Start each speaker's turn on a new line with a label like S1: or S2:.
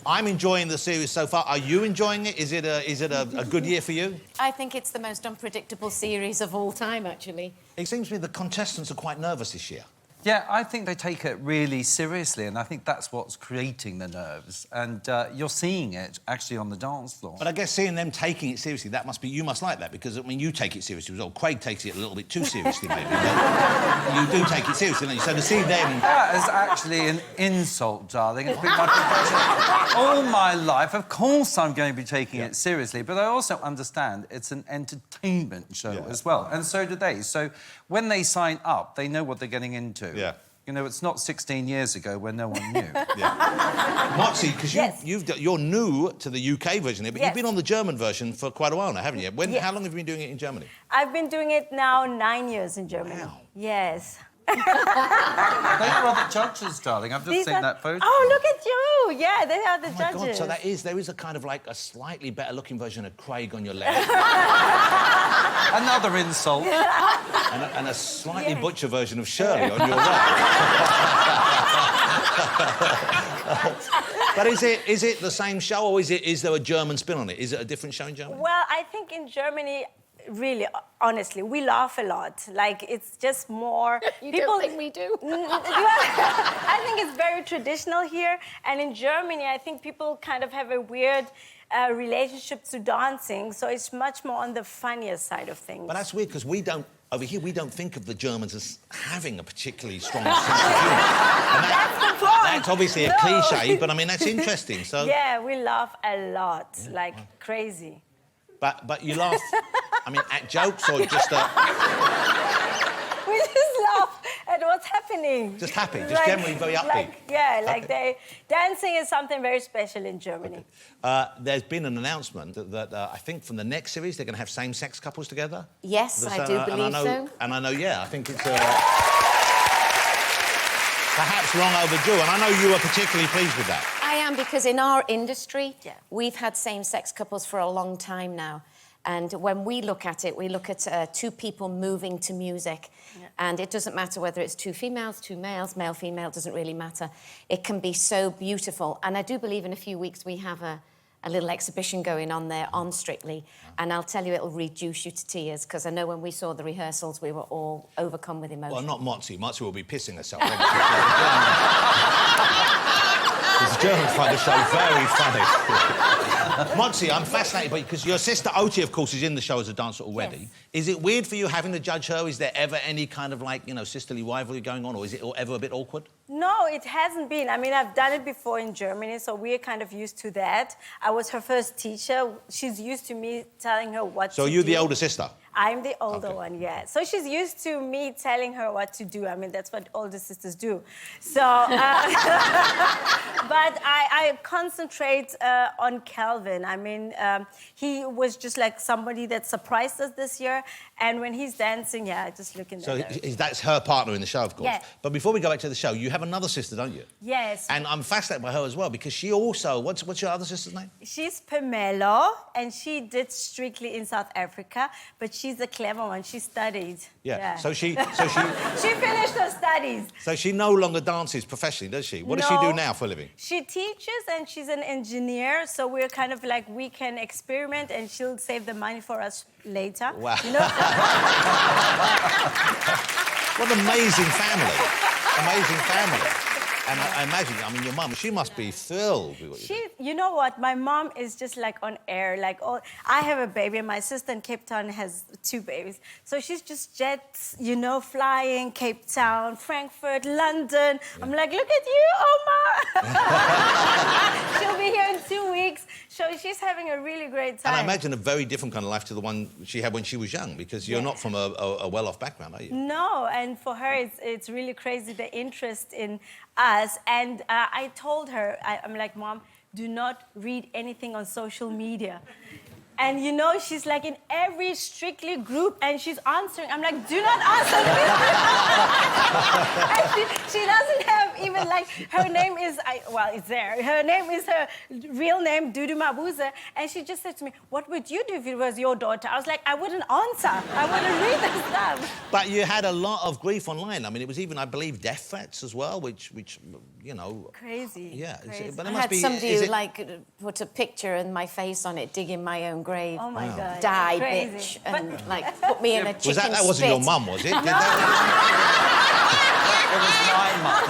S1: I'm enjoying the series so far. Are you enjoying it? Is it a good year for you?
S2: I think it's the most unpredictable series of all time, actually.
S1: It seems to me the contestants are quite nervous this year.
S3: Yeah, I think they take it really seriously, and I think that's what's creating the nerves. And you're seeing it, actually, on the dance floor.
S1: But I guess seeing them taking it seriously, that must be... You must like that, because, I mean, you take it seriously as well. Craig takes it a little bit too seriously, maybe. You do take it seriously, don't you? So to see them...
S3: That is actually an insult, darling. It's been my profession all my life. Of course I'm going to be taking it seriously, but I also understand it's an entertainment show as well, and so do they. So when they sign up, they know what they're getting into.
S1: Yeah.
S3: You know, it's not 16 years ago when no one knew.
S1: Moxie, because you're new to the UK version here, but you've been on the German vertion for quite a while now, haven't you? How long have you been doing it in Germany?
S4: I've been doing it now 9 years in Germany.
S1: Wow.
S4: Yes.
S3: They are other judges, darling. I've just seen that photo.
S4: Oh, look at you! Yeah, they are the judges.
S1: God, so there is a kind of like a slightly better-looking version of Craig on your left.
S3: Another insult.
S1: And a slightly butcher version of Shirley on your right. But is it the same show, or is there a German spin on it? Is it a different show in Germany?
S4: Well, I think in Germany, really, honestly, we laugh a lot. Like, it's just more...
S2: You don't think we do?
S4: I think it's very traditional here. And in Germany, I think people kind of have a weird relationship to dancing, so it's much more on the funnier side of things.
S1: But that's weird, because over here, we don't think of the Germans as having a particularly strong sense of humour.
S4: That's the point!
S1: That's obviously a cliché, but, I mean, that's interesting, so...
S4: Yeah, we laugh a lot, like crazy.
S1: But you laugh, I mean, at jokes or just...
S4: We just laugh at what's happening.
S1: Just happy, just generally very upbeat.
S4: Dancing is something very special in Germany.
S1: Okay. There's been an announcement that I think from the next series they're going to have same-sex couples together.
S2: Yes, I do believe so.
S1: And I know, I think it's perhaps long overdue, and I know you are particularly pleased with that.
S2: I am, because in our industry, we've had same-sex couples for a long time now. And when we look at it, we look at two people moving to music. And it doesn't matter whether it's two females, two males, male, female, doesn't really matter. It can be so beautiful. And I do believe in a few weeks we have a little exhibition going on there on Strictly. And I'll tell you, it'll reduce you to tears, because I know when we saw the rehearsals, we were all overcome with emotion.
S1: Well, not Moxie. Moxie will be pissing herself. The Germans find the show very funny. Moxie, I'm fascinated by you, because your sister Oti, of course, is in the show as a dancer already.
S4: Yes.
S1: Is it weird for you having to judge her? Is there ever any kind of, like, you know, sisterly rivalry going on, or is it ever a bit awkward?
S4: No, it hasn't been. I mean, I've done it before in Germany, so we're kind of used to that. I was her first teacher. She's used to me telling her what to do.
S1: So you're the older sister?
S4: I'm the older one, yeah. So she's used to me telling her what to do. I mean, that's what older sisters do. So, but I concentrate on Calvin. I mean, he was just like somebody that surprised us this year. And when he's dancing, I just look in there.
S1: So that's her partner in the show, of course.
S4: Yeah.
S1: But before we go back to the show, you have another sister, don't you?
S4: Yes.
S1: And I'm fascinated by her as well, because she also... What's your other sister's name?
S4: She's Pamela, and she did Strictly in South Africa, but she's a clever one. She studied.
S1: Yeah. So she...
S4: She finished her studies.
S1: So she no longer dances professionally, does she? What does she do now for a living?
S4: She teaches, and she's an engineer, so we're kind of like, we can experiment, and she'll save the money for us later.
S1: Wow.
S4: You know?
S1: What an amazing family. Amazing family. And I imagine, I mean, your mum, she must be thrilled with what you do.
S4: You know what? My mom is just like on air. Like, I have a baby, and my sister in Cape Town has 2 babies. So she's just jets, you know, flying Cape Town, Frankfurt, London. Yeah. I'm like, look at you, Oma. She'll be here in 2 weeks. So she's having a really great time.
S1: And I imagine a very different kind of life to the one she had when she was young, because you're not from a well-off background, are you?
S4: No, and for her, it's really crazy, the interest in us. And I told her, I'm like, Mom, do not read anything on social media. And, you know, she's like in every Strictly group, and she's answering. I'm like, do not answer me. And she doesn't have even like her name is, well, it's there. Her name is her real name, Dudu Mabuza. And she just said to me, what would you do if it was your daughter? I was like, I wouldn't answer. I wouldn't read the stuff.
S1: But you had a lot of grief online. I mean, it was even, I believe, death threats as well, which you know...
S4: Crazy.
S1: Yeah.
S4: Crazy.
S1: But
S2: I
S1: it must
S2: had
S1: be...
S2: somebody
S1: is
S2: who,
S1: it-
S2: like, put a picture and my face on it, digging my own grave.
S4: Oh, my God.
S2: Die,
S4: Crazy.
S2: bitch. And, like, put me in a chicken
S1: Was that wasn't your
S2: spit.
S1: mum, was it? Did
S3: It was my mum.